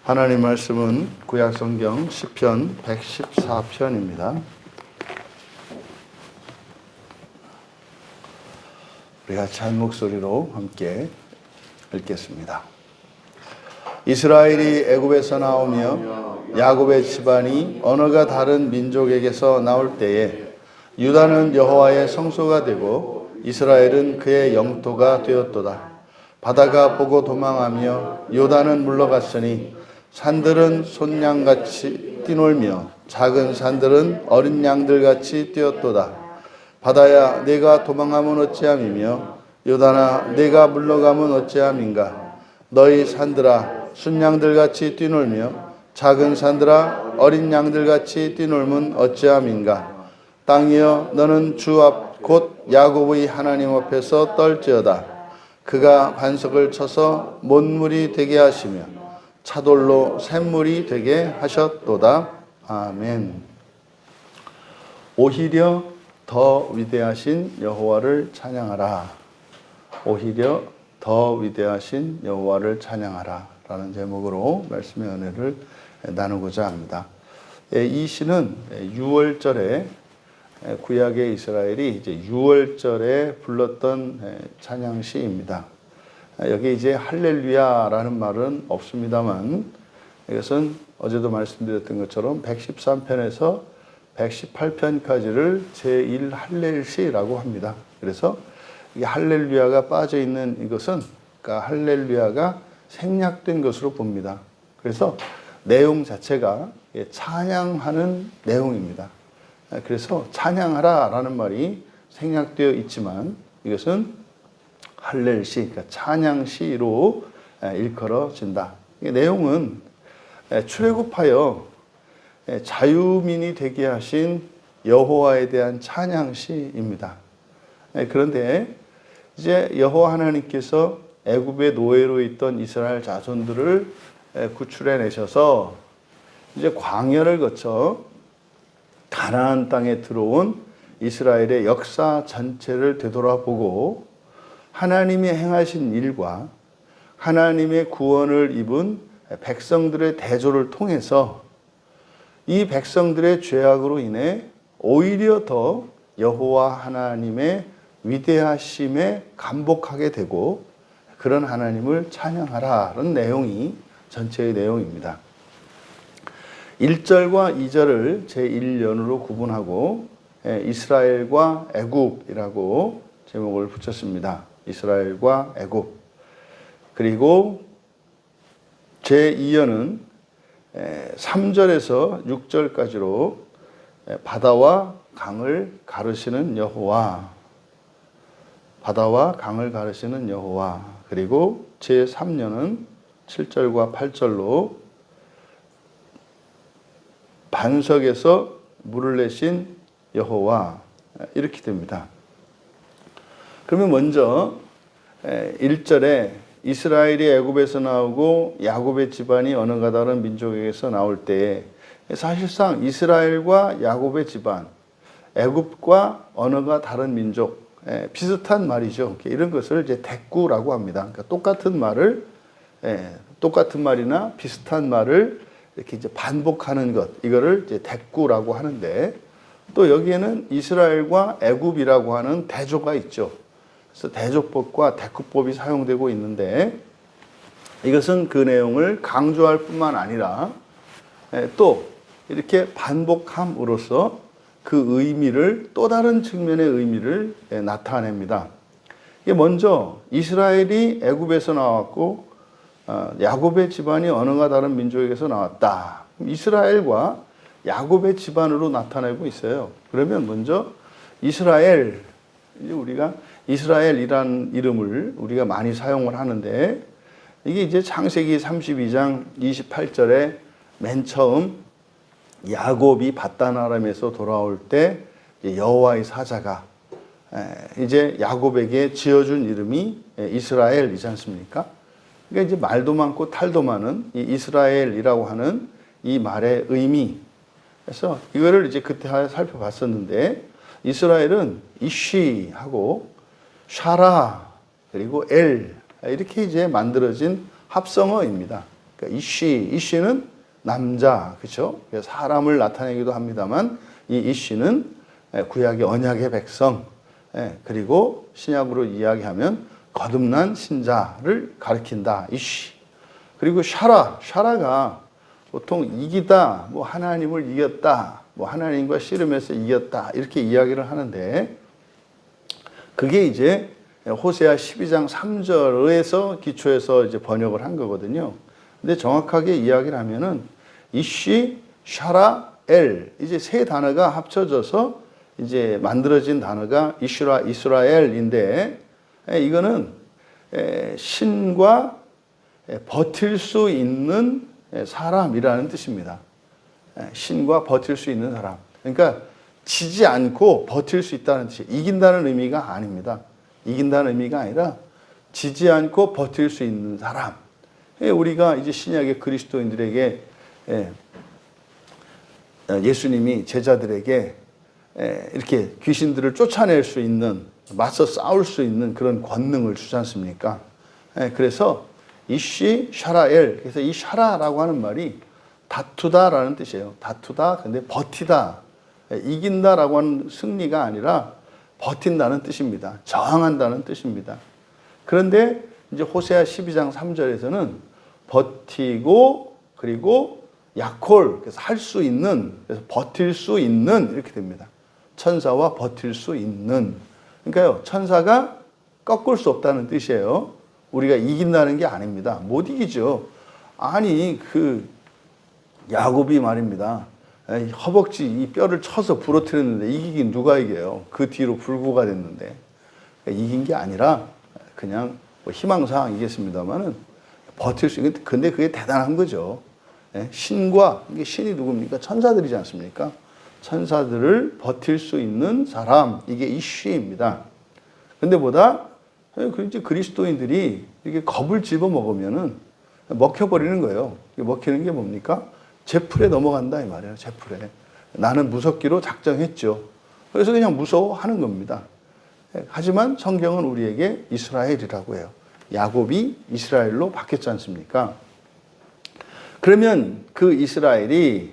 하나님 말씀은 구약성경 시편 114편입니다. 우리 같이 한 목소리로 함께 읽겠습니다. 이스라엘이 애굽에서 나오며 야곱의 집안이 언어가 다른 민족에게서 나올 때에 유다는 여호와의 성소가 되고 이스라엘은 그의 영토가 되었도다. 바다가 보고 도망하며 요단은 물러갔으니 산들은 손양같이 뛰놀며 작은 산들은 어린 양들같이 뛰었도다. 바다야 내가 도망하면 어찌함이며 요단아 내가 물러가면 어찌함인가. 너희 산들아 순양들같이 뛰놀며 작은 산들아 어린 양들같이 뛰놀면 어찌함인가. 땅이여 너는 주 앞 곧 야곱의 하나님 앞에서 떨지어다. 그가 반석을 쳐서 못물이 되게 하시며 차돌로 샘물이 되게 하셨도다. 아멘. 오히려 더 위대하신 여호와를 찬양하라. 오히려 더 위대하신 여호와를 찬양하라 라는 제목으로 말씀의 은혜를 나누고자 합니다. 이 시는 6월절에 구약의 이스라엘이 이제 6월절에 불렀던 찬양시입니다. 여기 이제 할렐루야라는 말은 없습니다만 이것은 어제도 말씀드렸던 것처럼 113편에서 118편까지를 제1 할렐시라고 합니다. 그래서 이 할렐루야가 빠져 있는 이것은 그러니까 할렐루야가 생략된 것으로 봅니다. 그래서 내용 자체가 찬양하는 내용입니다. 그래서 찬양하라 라는 말이 생략되어 있지만 이것은 할렐시, 그러니까 찬양시로 일컬어진다. 내용은 출애굽하여 자유민이 되게 하신 여호와에 대한 찬양시입니다. 그런데 이제 여호와 하나님께서 애굽의 노예로 있던 이스라엘 자손들을 구출해 내셔서 이제 광야를 거쳐 가나안 땅에 들어온 이스라엘의 역사 전체를 되돌아보고 하나님이 행하신 일과 하나님의 구원을 입은 백성들의 대조를 통해서 이 백성들의 죄악으로 인해 오히려 더 여호와 하나님의 위대하심에 감복하게 되고 그런 하나님을 찬양하라는 내용이 전체의 내용입니다. 1절과 2절을 제1연으로 구분하고 이스라엘과 애굽이라고 제목을 붙였습니다. 이스라엘과 애굽. 그리고 제2연은 3절에서 6절까지로 바다와 강을 가르시는 여호와, 바다와 강을 가르시는 여호와. 그리고 제3연은 7절과 8절로 반석에서 물을 내신 여호와 이렇게 됩니다. 그러면 먼저 1절에 이스라엘이 애굽에서 나오고 야곱의 집안이 언어가 다른 민족에게서 나올 때 사실상 이스라엘과 야곱의 집안, 애굽과 언어가 다른 민족 비슷한 말이죠. 이런 것을 이제 대꾸라고 합니다. 그러니까 똑같은 말을 똑같은 말이나 비슷한 말을 이렇게 이제 반복하는 것, 이거를 이제 대꾸라고 하는데 또 여기에는 이스라엘과 애굽이라고 하는 대조가 있죠. 그래서 대조법과 대꾸법이 사용되고 있는데 이것은 그 내용을 강조할 뿐만 아니라 또 이렇게 반복함으로써 그 의미를 또 다른 측면의 의미를 나타냅니다. 이게 먼저 이스라엘이 애굽에서 나왔고 야곱의 집안이 언어가 다른 민족에게서 나왔다. 이스라엘과 야곱의 집안으로 나타내고 있어요. 그러면 먼저 이스라엘, 우리가 이스라엘이라는 이름을 우리가 많이 사용을 하는데 이게 이제 창세기 32장 28절에 맨 처음 야곱이 밧단 아람에서 돌아올 때 여호와의 사자가 이제 야곱에게 지어준 이름이 이스라엘이지 않습니까? 그러니까 이제 말도 많고 탈도 많은 이 이스라엘이라고 하는 이 말의 의미. 그래서 이거를 이제 그때 살펴봤었는데 이스라엘은 이쉬하고 샤라 그리고 엘 이렇게 이제 만들어진 합성어입니다. 그러니까 이씨는 남자, 그렇죠? 사람을 나타내기도 합니다만 이 이씨는 구약의 언약의 백성, 그리고 신약으로 이야기하면 거듭난 신자를 가리킨다. 이씨. 그리고 샤라가 보통 이기다, 뭐 하나님을 이겼다, 뭐 하나님과 씨름해서 이겼다 이렇게 이야기를 하는데 그게 이제 호세아 12장 3절에서 기초해서 이제 번역을 한 거거든요. 근데 정확하게 이야기를 하면은 이쉬, 샤라, 엘 이제 세 단어가 합쳐져서 이제 만들어진 단어가 이스라엘인데 이거는 신과 버틸 수 있는 사람이라는 뜻입니다. 신과 버틸 수 있는 사람. 그러니까 지지 않고 버틸 수 있다는 뜻이에요. 이긴다는 의미가 아닙니다. 이긴다는 의미가 아니라 지지 않고 버틸 수 있는 사람. 우리가 이제 신약의 그리스도인들에게 예수님이 제자들에게 이렇게 귀신들을 쫓아낼 수 있는, 맞서 싸울 수 있는 그런 권능을 주지 않습니까? 그래서 이쉬 샤라엘, 그래서 이 샤라라고 하는 말이 다투다라는 뜻이에요. 다투다, 근데 버티다, 이긴다라고 하는 승리가 아니라 버틴다는 뜻입니다. 저항한다는 뜻입니다. 그런데 이제 호세아 12장 3절에서는 버티고 그리고 야콜, 그래서 할 수 있는, 그래서 버틸 수 있는 이렇게 됩니다. 천사와 버틸 수 있는. 그러니까요, 천사가 꺾을 수 없다는 뜻이에요. 우리가 이긴다는 게 아닙니다. 못 이기죠. 아니 그 야곱이 말입니다. 허벅지 이 뼈를 쳐서 부러뜨렸는데 이기긴 누가 이겨요? 그 뒤로 불구가 됐는데 그러니까 이긴 게 아니라 그냥 뭐 희망사항이겠습니다만은 버틸 수 있는. 근데 그게 대단한 거죠. 신과 이게 신이 누굽니까? 천사들이지 않습니까? 천사들을 버틸 수 있는 사람, 이게 이쉬입니다. 근데 보다 이제 그리스도인들이 이렇게 겁을 집어 먹으면은 먹혀버리는 거예요. 먹히는 게 뭡니까? 제풀에 넘어간다 이 말이에요. 제풀에. 나는 무섭기로 작정했죠. 그래서 그냥 무서워하는 겁니다. 하지만 성경은 우리에게 이스라엘이라고 해요. 야곱이 이스라엘로 바뀌었지 않습니까? 그러면 그 이스라엘이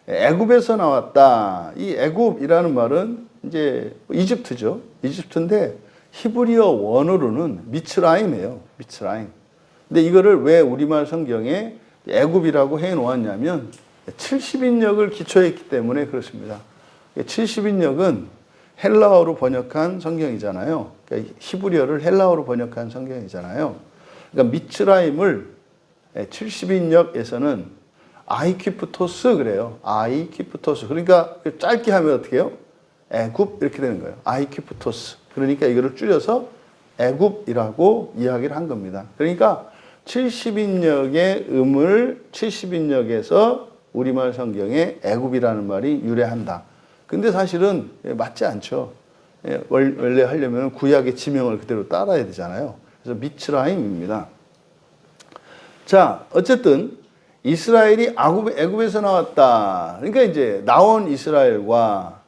애굽에서 나왔다. 이 애굽이라는 말은 이제 이집트죠. 이집트인데 히브리어 원어로는 미츠라임이에요. 미츠라임. 근데 이거를 왜 우리말 성경에 애굽이라고 해 놓았냐면 70인역을 기초했기 때문에 그렇습니다. 70인역은 헬라어로 번역한 성경이잖아요. 그러니까 히브리어를 헬라어로 번역한 성경이잖아요. 그러니까 미츠라임을 70인역에서는 아이키프토스 그래요. 아이키프토스. 그러니까 짧게 하면 어떻게 해요? 애굽 이렇게 되는 거예요. 아이키프토스. 그러니까 이거를 줄여서 애굽이라고 이야기를 한 겁니다. 그러니까 70인역의 70인역에서 우리말 성경에 애굽이라는 말이 유래한다. 근데 사실은 맞지 않죠. 원래 하려면 구약의 지명을 그대로 따라야 되잖아요. 그래서 미츠라임입니다. 자, 어쨌든 이스라엘이 애굽에서 나왔다. 그러니까 이제 나온 이스라엘과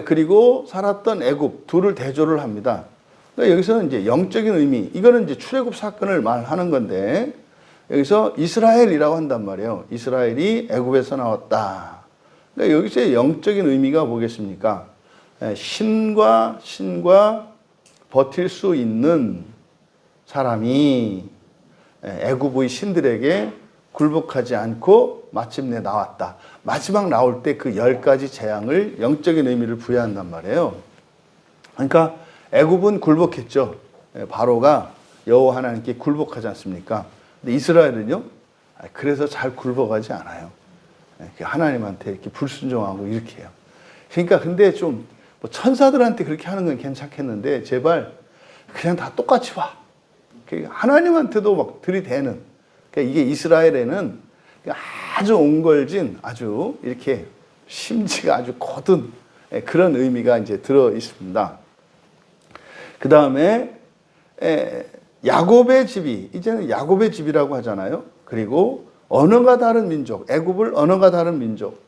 그리고 살았던 애굽 둘을 대조를 합니다. 그러니까 여기서는 이제 영적인 의미, 이거는 이제 출애굽 사건을 말하는 건데 여기서 이스라엘이라고 한단 말이에요. 이스라엘이 애굽에서 나왔다. 그러니까 여기서의 영적인 의미가 뭐겠습니까? 신과 버틸 수 있는 사람이 애굽의 신들에게 굴복하지 않고 마침내 나왔다. 마지막 나올 때 그 10가지 재앙을 영적인 의미를 부여한단 말이에요. 그러니까 애굽은 굴복했죠. 바로가 여호와 하나님께 굴복하지 않습니까? 근데 이스라엘은요, 그래서 잘 굴복하지 않아요. 하나님한테 이렇게 불순종하고 이렇게 해요. 그러니까 근데 좀 뭐 천사들한테 그렇게 하는 건 괜찮겠는데 제발 그냥 다 똑같이 봐. 하나님한테도 막 들이대는. 그러니까 이게 이스라엘에는 아주 옹골진, 아주 이렇게 심지가 아주 고든 그런 의미가 이제 들어 있습니다. 그 다음에 야곱의 집이, 이제는 야곱의 집이라고 하잖아요. 그리고 언어가 다른 민족, 애굽을 언어가 다른 민족.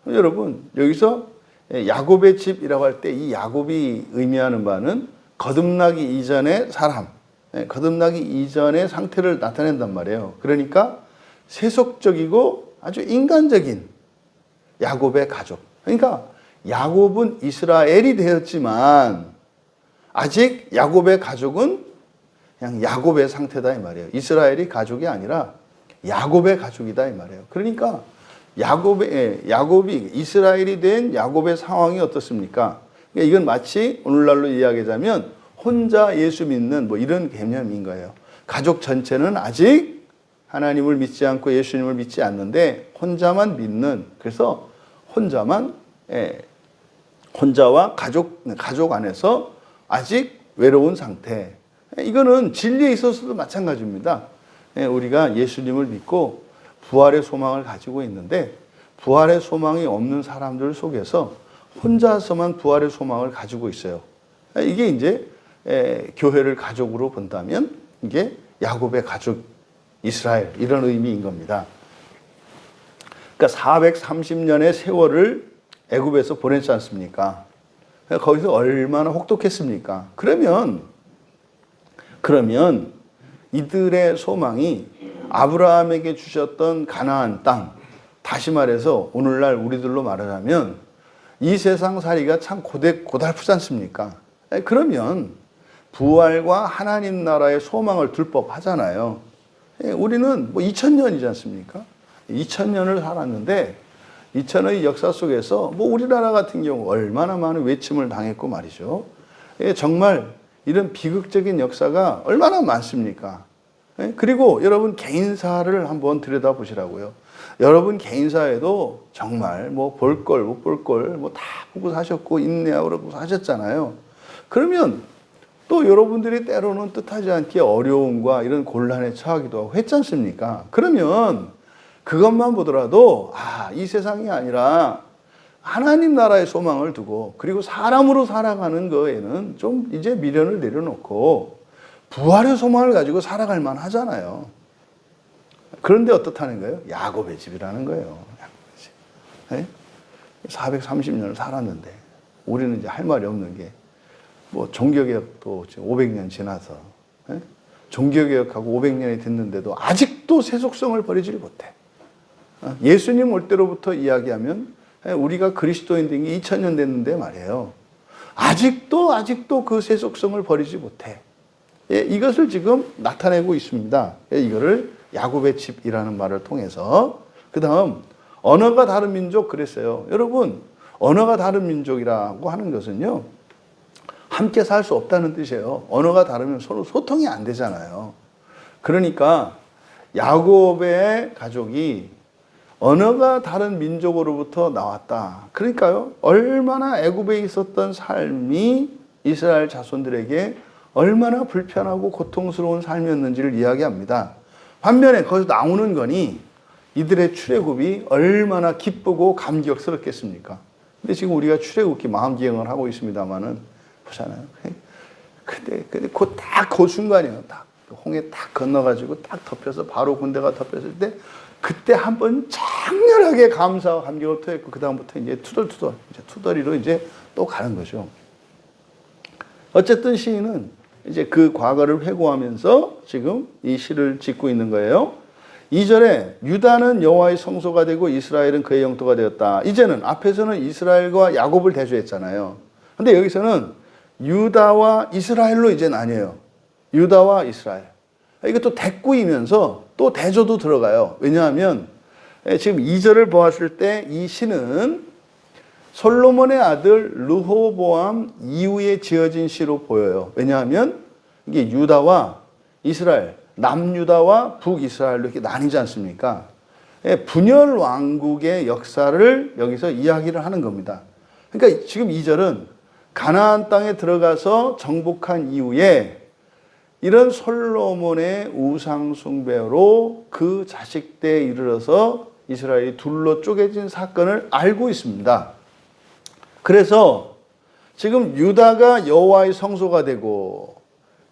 여러분 여기서 야곱의 집이라고 할 때 이 야곱이 의미하는 바는 거듭나기 이전의 사람, 거듭나기 이전의 상태를 나타낸단 말이에요. 그러니까 세속적이고 아주 인간적인 야곱의 가족. 그러니까 야곱은 이스라엘이 되었지만 아직 야곱의 가족은 그냥 야곱의 상태다 이 말이에요. 이스라엘이 가족이 아니라 야곱의 가족이다 이 말이에요. 그러니까 야곱이 이스라엘이 된 야곱의 상황이 어떻습니까? 그러니까 이건 마치 오늘날로 이야기하자면 혼자 예수 믿는 뭐 이런 개념인 거예요. 가족 전체는 아직 하나님을 믿지 않고 예수님을 믿지 않는데 혼자만 믿는, 그래서 혼자와 가족 안에서 아직 외로운 상태. 이거는 진리에 있어서도 마찬가지입니다. 우리가 예수님을 믿고 부활의 소망을 가지고 있는데 부활의 소망이 없는 사람들 속에서 혼자서만 부활의 소망을 가지고 있어요. 이게 이제 교회를 가족으로 본다면 이게 야곱의 가족 이스라엘 이런 의미인 겁니다. 그러니까 430년의 세월을 애굽에서 보냈지 않습니까? 거기서 얼마나 혹독했습니까? 그러면 이들의 소망이 아브라함에게 주셨던 가나안 땅, 다시 말해서 오늘날 우리들로 말하자면 이 세상 살이가 참 고달프지 않습니까? 그러면 부활과 하나님 나라의 소망을 둘 법하잖아요. 우리는 뭐 2000년이지 않습니까? 2000년을 살았는데 2000년의 역사 속에서 뭐 우리나라 같은 경우 얼마나 많은 외침을 당했고 말이죠. 정말 이런 비극적인 역사가 얼마나 많습니까? 그리고 여러분 개인사를 한번 들여다보시라고요. 여러분 개인사에도 정말 뭐 볼 걸 못 볼 걸 뭐 다 보고 사셨고 인내하고 그러고 사셨잖아요. 그러면 또 여러분들이 때로는 뜻하지 않게 어려움과 이런 곤란에 처하기도 하고 했지 않습니까? 그러면 그것만 보더라도 이 세상이 아니라 하나님 나라의 소망을 두고 그리고 사람으로 살아가는 거에는 좀 이제 미련을 내려놓고 부활의 소망을 가지고 살아갈 만하잖아요. 그런데 어떻다는 거예요? 야곱의 집이라는 거예요. 야곱의 집. 430년을 살았는데 우리는 이제 할 말이 없는 게 뭐 종교개혁도 지금 500년 지나서 종교개혁하고 500년이 됐는데도 아직도 세속성을 버리지 못해. 예수님 올 때로부터 이야기하면 우리가 그리스도인 된 게 2000년 됐는데 말이에요. 아직도 그 세속성을 버리지 못해. 이것을 지금 나타내고 있습니다. 이거를 야곱의 집이라는 말을 통해서. 그 다음 언어가 다른 민족 그랬어요. 여러분 언어가 다른 민족이라고 하는 것은요 함께 살 수 없다는 뜻이에요. 언어가 다르면 서로 소통이 안 되잖아요. 그러니까 야곱의 가족이 언어가 다른 민족으로부터 나왔다. 그러니까요 얼마나 애굽에 있었던 삶이 이스라엘 자손들에게 얼마나 불편하고 고통스러운 삶이었는지를 이야기합니다. 반면에 거기서 나오는 거니 이들의 출애굽이 얼마나 기쁘고 감격스럽겠습니까? 근데 지금 우리가 출애굽기 마음기행을 하고 있습니다만은 보잖아요. 근데 그 순간이에요. 딱 홍해 딱 건너가지고 딱 덮여서 바로 군대가 덮였을 때 그때 한번 장렬하게 감사와 감격을 토했고 그 다음부터 이제 투덜투덜이로 이제 또 가는 거죠. 어쨌든 시인은 이제 그 과거를 회고하면서 지금 이 시를 짓고 있는 거예요. 2절에 유다는 여호와의 성소가 되고 이스라엘은 그의 영토가 되었다. 이제는 앞에서는 이스라엘과 야곱을 대조했잖아요. 근데 여기서는 유다와 이스라엘로 이제 나뉘어요. 유다와 이스라엘. 이게 또 대꾸이면서 또 대조도 들어가요. 왜냐하면 지금 2절을 보았을 때 이 시는 솔로몬의 아들 르호보암 이후에 지어진 시로 보여요. 왜냐하면 이게 유다와 이스라엘, 남유다와 북이스라엘로 이렇게 나뉘지 않습니까? 분열 왕국의 역사를 여기서 이야기를 하는 겁니다. 그러니까 지금 2절은 가나안 땅에 들어가서 정복한 이후에 이런 솔로몬의 우상 숭배로 그 자식 때에 이르러서 이스라엘이 둘로 쪼개진 사건을 알고 있습니다. 그래서 지금 유다가 여호와의 성소가 되고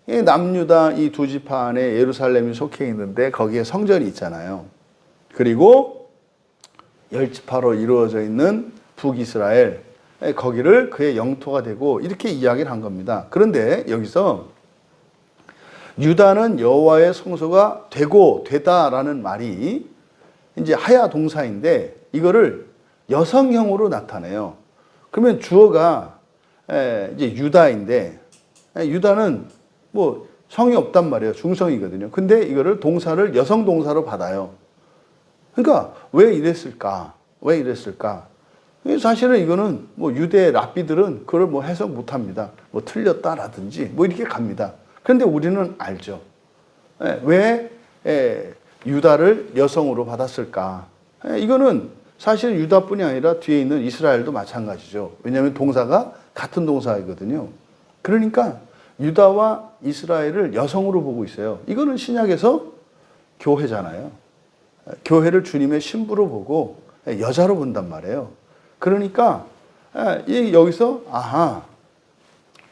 남유다 이 두 지파 안에 예루살렘이 속해 있는데 거기에 성전이 있잖아요. 그리고 10지파로 이루어져 있는 북이스라엘 거기를 그의 영토가 되고 이렇게 이야기를 한 겁니다. 그런데 여기서 유다는 여호와의 성소가 되고 되다라는 말이 이제 하야 동사인데 이거를 여성형으로 나타내요. 그러면 주어가 이제 유다인데 유다는 뭐 성이 없단 말이에요. 중성이거든요. 근데 이거를 동사를 여성 동사로 받아요. 그러니까 왜 이랬을까? 왜 이랬을까? 사실은 이거는 뭐 유대 랍비들은 그걸 뭐 해석 못 합니다. 뭐 틀렸다라든지 뭐 이렇게 갑니다. 그런데 우리는 알죠. 왜 유다를 여성으로 받았을까? 이거는 사실 유다뿐이 아니라 뒤에 있는 이스라엘도 마찬가지죠. 왜냐하면 동사가 같은 동사이거든요. 그러니까 유다와 이스라엘을 여성으로 보고 있어요. 이거는 신약에서 교회잖아요. 교회를 주님의 신부로 보고 여자로 본단 말이에요. 그러니까 여기서 아하,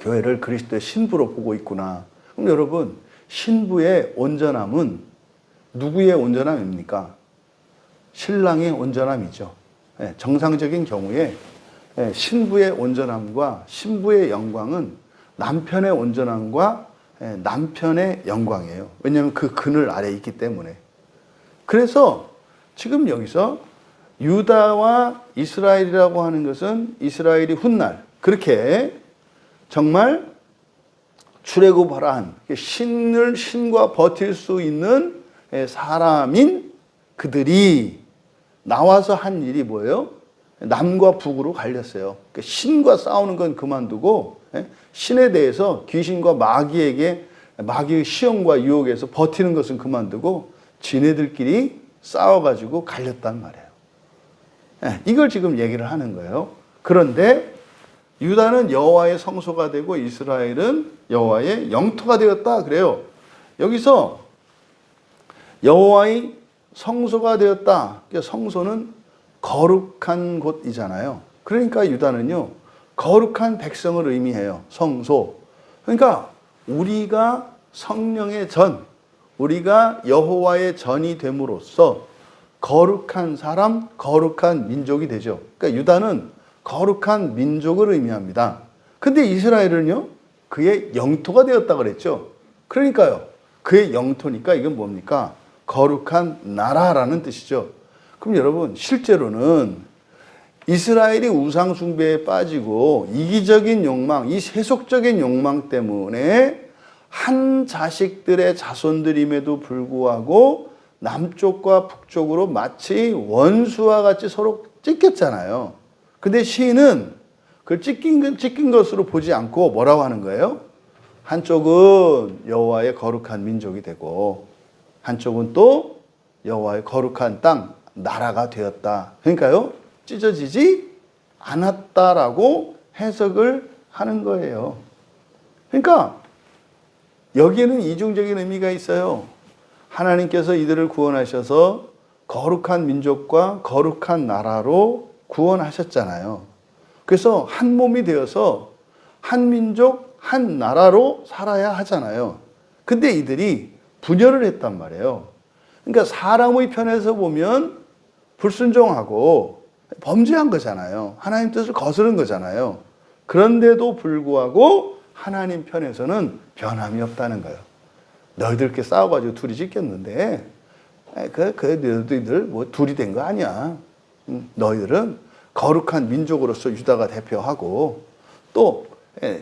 교회를 그리스도의 신부로 보고 있구나. 그럼 여러분, 신부의 온전함은 누구의 온전함입니까? 신랑의 온전함이죠. 정상적인 경우에 신부의 온전함과 신부의 영광은 남편의 온전함과 남편의 영광이에요. 왜냐하면 그 그늘 아래에 있기 때문에. 그래서 지금 여기서 유다와 이스라엘이라고 하는 것은 이스라엘이 훗날 그렇게 정말 출애굽하란 신과 버틸 수 있는 사람인 그들이 나와서 한 일이 뭐예요? 남과 북으로 갈렸어요. 신과 싸우는 건 그만두고 신에 대해서 귀신과 마귀에게 마귀의 시험과 유혹에서 버티는 것은 그만두고 지네들끼리 싸워가지고 갈렸단 말이에요. 이걸 지금 얘기를 하는 거예요. 그런데 유다는 여호와의 성소가 되고 이스라엘은 여호와의 영토가 되었다 그래요. 여기서 여호와의 성소가 되었다. 성소는 거룩한 곳이잖아요. 그러니까 유다는요, 거룩한 백성을 의미해요. 성소. 그러니까 우리가 성령의 전, 우리가 여호와의 전이 됨으로써 거룩한 사람, 거룩한 민족이 되죠. 그러니까 유다는 거룩한 민족을 의미합니다. 근데 이스라엘은요, 그의 영토가 되었다 그랬죠. 그러니까요, 그의 영토니까 이건 뭡니까? 거룩한 나라라는 뜻이죠. 그럼 여러분, 실제로는 이스라엘이 우상 숭배에 빠지고 이기적인 욕망, 이 세속적인 욕망 때문에 한 자식들의 자손들임에도 불구하고 남쪽과 북쪽으로 마치 원수와 같이 서로 찢겼잖아요. 근데 시인은 그걸 찢긴 것으로 보지 않고 뭐라고 하는 거예요? 한쪽은 여호와의 거룩한 민족이 되고 한쪽은 또 여호와의 거룩한 땅, 나라가 되었다. 그러니까요, 찢어지지 않았다라고 해석을 하는 거예요. 그러니까 여기에는 이중적인 의미가 있어요. 하나님께서 이들을 구원하셔서 거룩한 민족과 거룩한 나라로 구원하셨잖아요. 그래서 한 몸이 되어서 한 민족, 한 나라로 살아야 하잖아요. 근데 이들이 분열을 했단 말이에요. 그러니까 사람의 편에서 보면 불순종하고 범죄한 거잖아요. 하나님 뜻을 거스른 거잖아요. 그런데도 불구하고 하나님 편에서는 변함이 없다는 거예요. 너희들 이렇게 싸워가지고 둘이 찢겼는데 너희들 뭐 둘이 된 거 아니야. 너희들은 거룩한 민족으로서 유다가 대표하고 또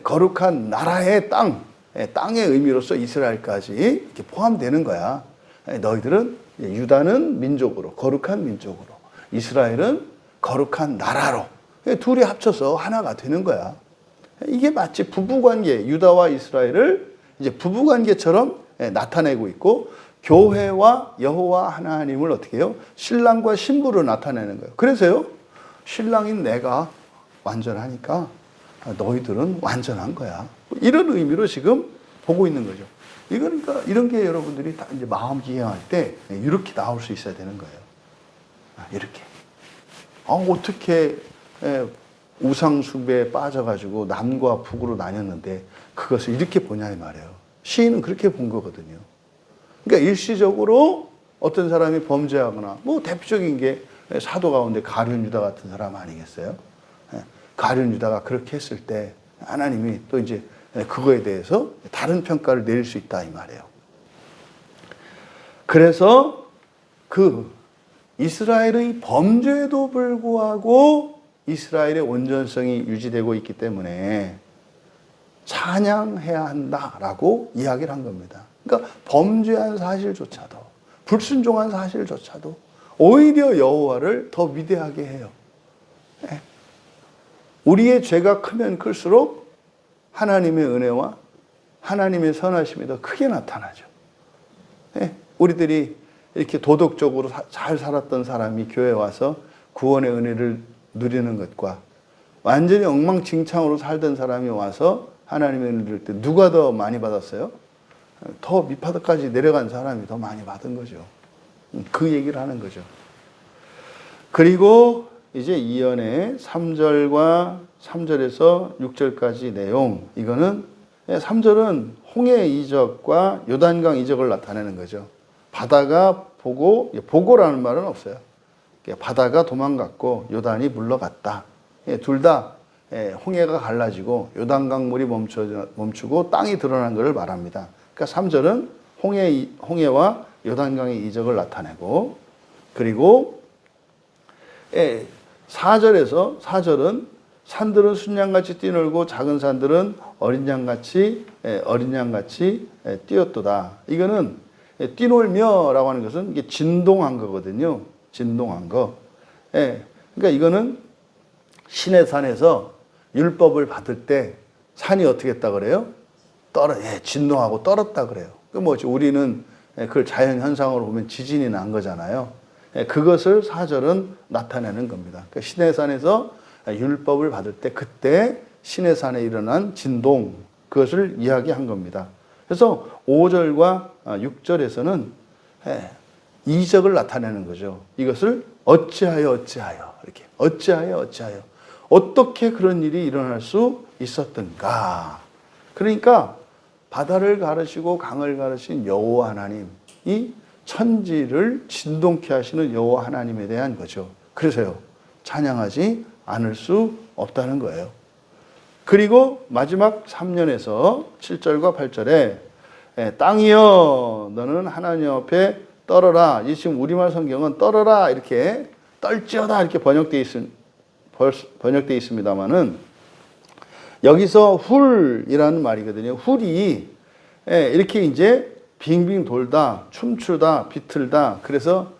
거룩한 나라의 땅의 의미로서 이스라엘까지 이렇게 포함되는 거야. 너희들은 유다는 민족으로, 거룩한 민족으로, 이스라엘은 거룩한 나라로 둘이 합쳐서 하나가 되는 거야. 이게 마치 부부관계, 유다와 이스라엘을 이제 부부관계처럼 나타내고 있고 교회와 여호와 하나님을 어떻게 해요? 신랑과 신부로 나타내는 거예요. 그래서요, 신랑인 내가 완전하니까 너희들은 완전한 거야. 이런 의미로 지금 보고 있는 거죠. 그러니까 이런 게 여러분들이 다 이제 마음 기행할 때 이렇게 나올 수 있어야 되는 거예요. 이렇게. 어떻게 우상 숭배에 빠져가지고 남과 북으로 나뉘었는데 그것을 이렇게 보냐 이 말이에요. 시인은 그렇게 본 거거든요. 그러니까 일시적으로 어떤 사람이 범죄하거나 뭐 대표적인 게 사도 가운데 가룟 유다 같은 사람 아니겠어요? 가룟 유다가 그렇게 했을 때 하나님이 또 이제 그거에 대해서 다른 평가를 내릴 수 있다 이 말이에요. 그래서 그 이스라엘의 범죄에도 불구하고 이스라엘의 온전성이 유지되고 있기 때문에 찬양해야 한다라고 이야기를 한 겁니다. 그러니까 범죄한 사실조차도, 불순종한 사실조차도 오히려 여호와를 더 위대하게 해요. 우리의 죄가 크면 클수록 하나님의 은혜와 하나님의 선하심이 더 크게 나타나죠. 우리들이 이렇게 도덕적으로 잘 살았던 사람이 교회에 와서 구원의 은혜를 누리는 것과 완전히 엉망진창으로 살던 사람이 와서 하나님의 은혜를 누릴 때 누가 더 많이 받았어요? 더 밑바닥까지 내려간 사람이 더 많이 받은 거죠. 그 얘기를 하는 거죠. 그리고 이제 이언의 3절과 3절에서 6절까지 내용, 이거는 3절은 홍해 이적과 요단강 이적을 나타내는 거죠. 바다가 보고라는 말은 없어요. 바다가 도망갔고 요단이 물러갔다. 둘 다 홍해가 갈라지고 요단강 물이 멈추고 땅이 드러난 것을 말합니다. 그러니까 3절은 홍해와 요단강의 이적을 나타내고, 그리고 4절은 산들은 순양같이 뛰놀고 작은 산들은 어린 양같이 뛰었도다. 이거는 뛰놀며라고 하는 것은 이게 진동한 거거든요. 진동한 거. 그러니까 이거는 시내산에서 율법을 받을 때 산이 어떻게 했다 그래요? 진동하고 떨었다 그래요. 그 뭐지? 우리는 그걸 자연 현상으로 보면 지진이 난 거잖아요. 그것을 4절은 나타내는 겁니다. 그러니까 시내산에서 율법을 받을 때 그때 시내산에 일어난 진동, 그것을 이야기한 겁니다. 그래서 5절과 6절에서는 이적을 나타내는 거죠. 이것을 어찌하여 이렇게 어찌하여 어떻게 그런 일이 일어날 수 있었던가. 그러니까 바다를 가르시고 강을 가르신 여호와 하나님, 이 천지를 진동케 하시는 여호와 하나님에 대한 거죠. 그래서요, 찬양하지 않을 수 없다는 거예요. 그리고 마지막 3년에서 7절과 8절에 땅이여 너는 하나님 앞에 떨어라. 이 지금 우리말 성경은 떨어라 이렇게 떨지어다 이렇게 번역되어 있습니다만은 여기서 훌이라는 말이거든요. 훌이 이렇게 이제 빙빙 돌다, 춤추다, 비틀다. 그래서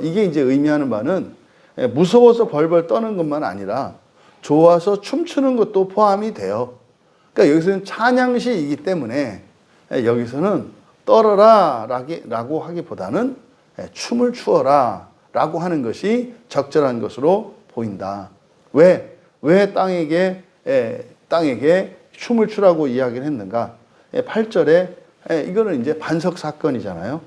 이게 이제 의미하는 바는 무서워서 벌벌 떠는 것만 아니라 좋아서 춤추는 것도 포함이 돼요. 그러니까 여기서는 찬양시이기 때문에 여기서는 떨어라 라고 하기보다는 춤을 추어라 라고 하는 것이 적절한 것으로 보인다. 왜 땅에게 춤을 추라고 이야기를 했는가? 8절에 이거는 이제 반석 사건이잖아요.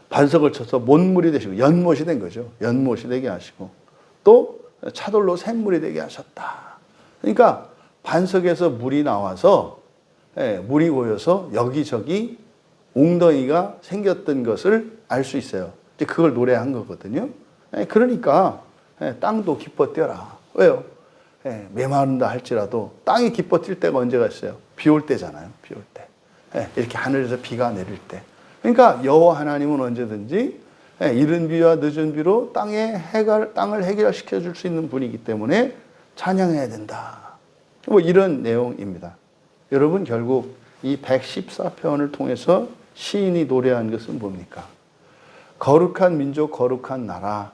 반석을 쳐서 못물이 되시고 연못이 된 거죠. 연못이 되게 하시고 또 차돌로 샘물이 되게 하셨다. 그러니까 반석에서 물이 나와서 물이 고여서 여기저기 웅덩이가 생겼던 것을 알 수 있어요. 이제 그걸 노래한 거거든요. 그러니까 땅도 기뻐 뛰어라. 왜요? 메마른다 할지라도 땅이 기뻐 뛸 때가 언제가 있어요? 비 올 때잖아요. 비 올 때. 이렇게 하늘에서 비가 내릴 때. 그러니까 여호와 하나님은 언제든지 이른 비와 늦은 비로 땅을 해결시켜 줄 수 있는 분이기 때문에 찬양해야 된다. 뭐 이런 내용입니다. 여러분 결국 이 114편을 통해서 시인이 노래한 것은 뭡니까? 거룩한 민족, 거룩한 나라,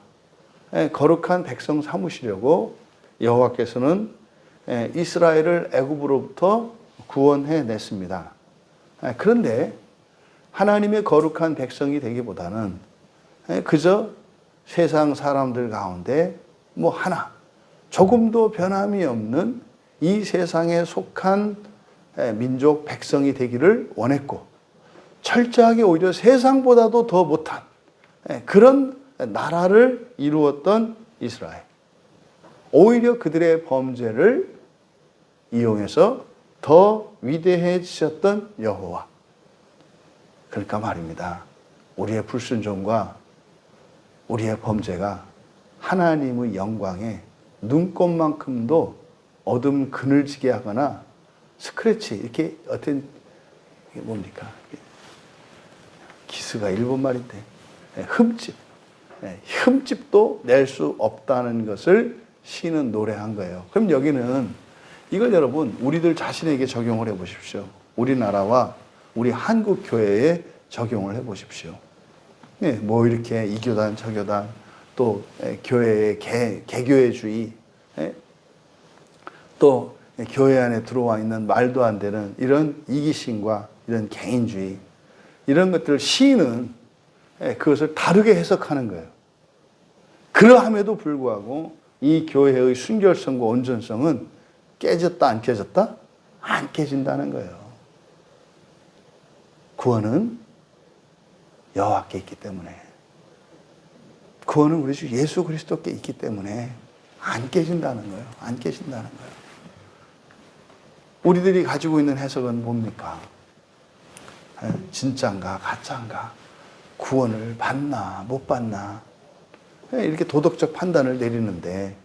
거룩한 백성 삼으시려고 여호와께서는 이스라엘을 애굽으로부터 구원해 냈습니다. 그런데 하나님의 거룩한 백성이 되기보다는 그저 세상 사람들 가운데 뭐 하나 조금도 변함이 없는 이 세상에 속한 민족 백성이 되기를 원했고, 철저하게 오히려 세상보다도 더 못한 그런 나라를 이루었던 이스라엘. 오히려 그들의 범죄를 이용해서 더 위대해지셨던 여호와. 그러니까 말입니다. 우리의 불순종과 우리의 범죄가 하나님의 영광에 눈꼽만큼도 어둠 그늘지게 하거나 스크래치 이렇게 어떤 이게 뭡니까? 기스가 일본 말인데 흠집도 낼 수 없다는 것을 시인은 노래한 거예요. 그럼 여기는 이걸 여러분 우리들 자신에게 적용을 해 보십시오. 우리나라와 우리 한국 교회에 적용을 해 보십시오. 뭐 이렇게 이 교단 저 교단 또 교회의 개교회주의 또 교회 안에 들어와 있는 말도 안 되는 이런 이기심과 이런 개인주의 이런 것들을 시인은 그것을 다르게 해석하는 거예요. 그러함에도 불구하고 이 교회의 순결성과 온전성은 깨졌다 안 깨졌다? 안 깨진다는 거예요. 구원은 여호와께 있기 때문에 구원은 우리 주 예수 그리스도께 있기 때문에 안 깨진다는 거예요. 안 깨진다는 거예요. 우리들이 가지고 있는 해석은 뭡니까? 진짜인가 가짜인가? 구원을 받나 못 받나? 이렇게 도덕적 판단을 내리는데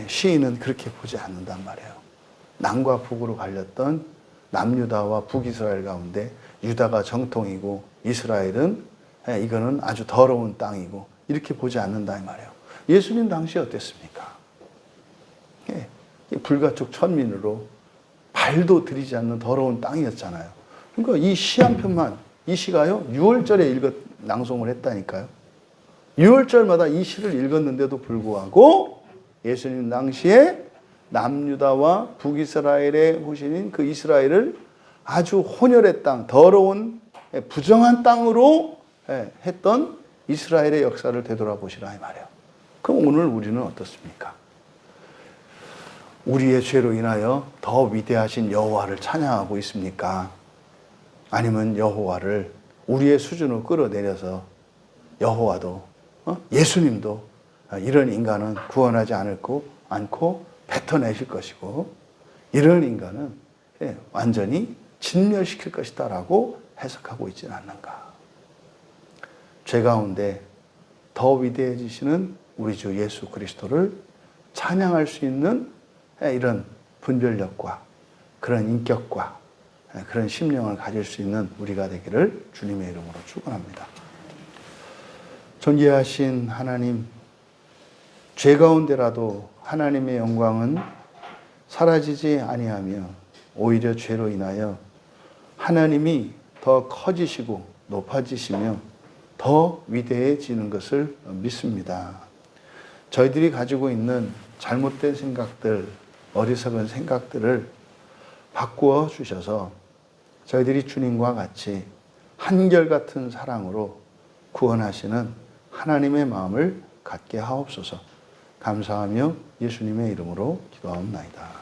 시인은 그렇게 보지 않는단 말이에요. 남과 북으로 갈렸던 남유다와 북이스라엘 가운데 유다가 정통이고 이스라엘은 이거는 아주 더러운 땅이고 이렇게 보지 않는다 이 말이에요. 예수님 당시에 어땠습니까? 불가촉 천민으로 발도 들이지 않는 더러운 땅이었잖아요. 그러니까 이 시 한 편만 이 시가요 6월절에 낭송을 했다니까요. 6월절마다 이 시를 읽었는데도 불구하고 예수님 당시에 남유다와 북이스라엘의 후신인 그 이스라엘을 아주 혼혈의 땅, 더러운 부정한 땅으로 했던 이스라엘의 역사를 되돌아보시라 이 말이에요. 그럼 오늘 우리는 어떻습니까? 우리의 죄로 인하여 더 위대하신 여호와를 찬양하고 있습니까? 아니면 여호와를 우리의 수준으로 끌어내려서 여호와도 예수님도 이런 인간은 구원하지 않고 뱉어내실 것이고 이런 인간은 완전히 진멸시킬 것이다 라고 해석하고 있지는 않는가. 죄 가운데 더 위대해지시는 우리 주 예수 그리스도를 찬양할 수 있는 이런 분별력과 그런 인격과 그런 심령을 가질 수 있는 우리가 되기를 주님의 이름으로 축원합니다. 존귀하신 하나님, 죄 가운데라도 하나님의 영광은 사라지지 아니하며 오히려 죄로 인하여 하나님이 더 커지시고 높아지시며 더 위대해지는 것을 믿습니다. 저희들이 가지고 있는 잘못된 생각들, 어리석은 생각들을 바꾸어 주셔서 저희들이 주님과 같이 한결같은 사랑으로 구원하시는 하나님의 마음을 갖게 하옵소서. 감사하며 예수님의 이름으로 기도하옵나이다.